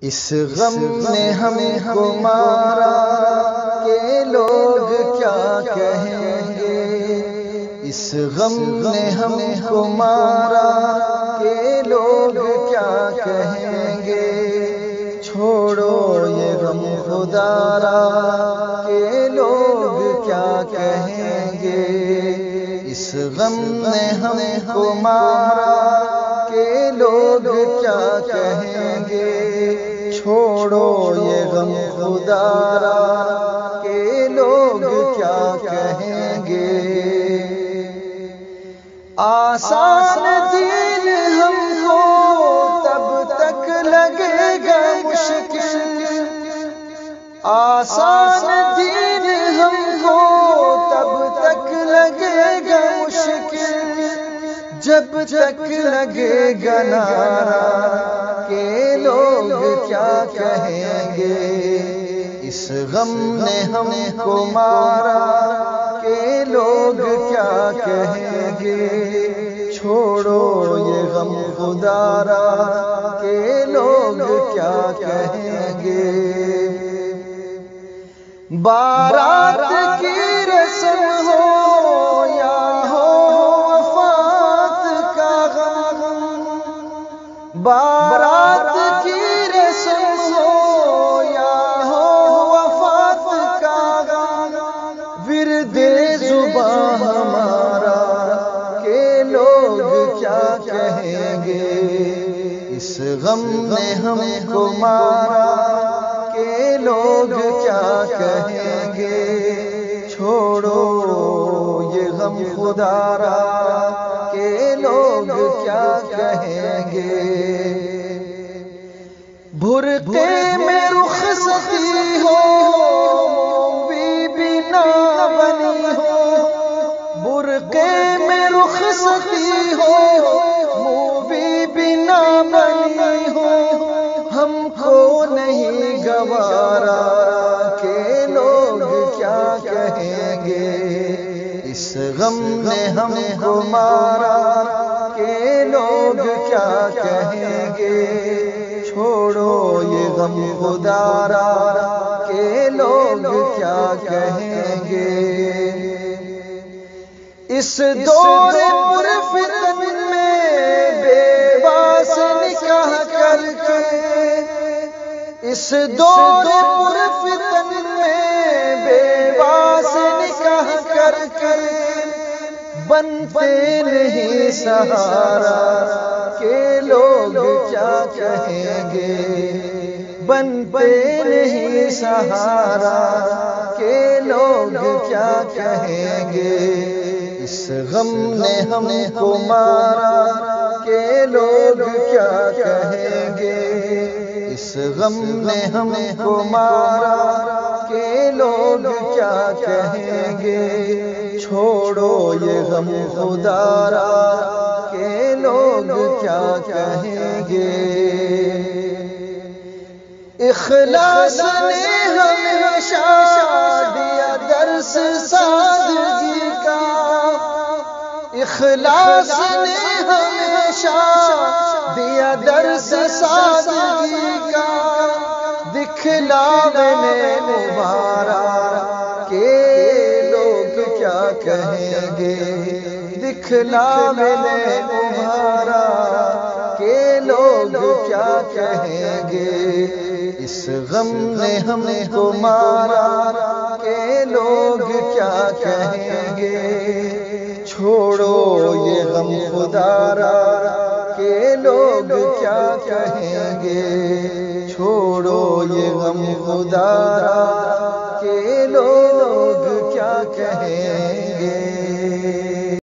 اس غم نے ہم کو مارا کہ لوگ کیا کہیں گے، اس غم نے ہم کو مارا کہ لوگ کیا کہیں گے، چھوڑو یہ غم خدا را کہ لوگ کیا کہیں گے، اس غم نے ہم کو مارا کہ لوگ کیا کہیں گے، چھوڑو یہ غم خدا را کہ لوگ کیا کہیں گے، آسان دین ہم کو تب تک لگے گا مشکل، آسان دین ہم کو تب تک لگے گا مشکل، جب تک لگے گا نعرہ کہ لوگ کیا کہیں گے، اس غم نے ہم کو مارا کہ لوگ کیا کہیں گے، چھوڑو یہ غم خدا را کہ لوگ کیا کہیں گے، بارات کی رسم ہو یا ہو وفات کا غم، بارات کی رسم ہو یا ہو وفات کا غم، ورد زباں ہمارا کہ لوگ کیا کہیں گے، اس غم نے ہم کو مارا کہ لوگ کیا کہیں گے، چھوڑو یہ غم خدا را کہ لوگ کیا کہیں گے، برقعے میں رخصتی ہو بی بی نہ بنی ہو، برقعے میں رخصتی ہو بی بی نہ بنی ہو، ہم کو نہیں گوارا کہ لوگ کیا کہیں گے، اس غم نے ہم کو مارا کہ لوگ کیا کہیں گے، چھوڑو یہ غم خدا را کہ لوگ کیا کہیں گے، اس دور پر فتن میں بیوہ سے نکاح کر کے، اس دور پر فتن میں بیوہ سے نکاح کر کے، بنتے نہیں سہارا کہ لوگ کیا کہیں گے، بنتے نہیں سہارا کہ لوگ کیا کہیں گے، اس غم نے ہم کو مارا کہ لوگ کیا کہیں گے، اس غم نے ہم کو مارا کہ لوگ کیا کہیں گے، چھوڑو یہ غم خدا را کہ لوگ کیا کہیں گے، اخلاص نے ہمیشہ دیا درس سادگی کا، اخلاص نے ہمیشہ دیا درس سادگی کا، دکھلاوے مبارا کہ لوگ کیا کہیں گے، دکھلاوے مبارا کہ لوگ کیا کہیں گے، اس غم نے ہم کو مارا کہ لوگ کیا کہیں گے، چھوڑو یہ غم خدا را کہ لوگ کیا کہیں گے، چھوڑو یہ غم خدا را کہ لوگ کیا کہیں گے۔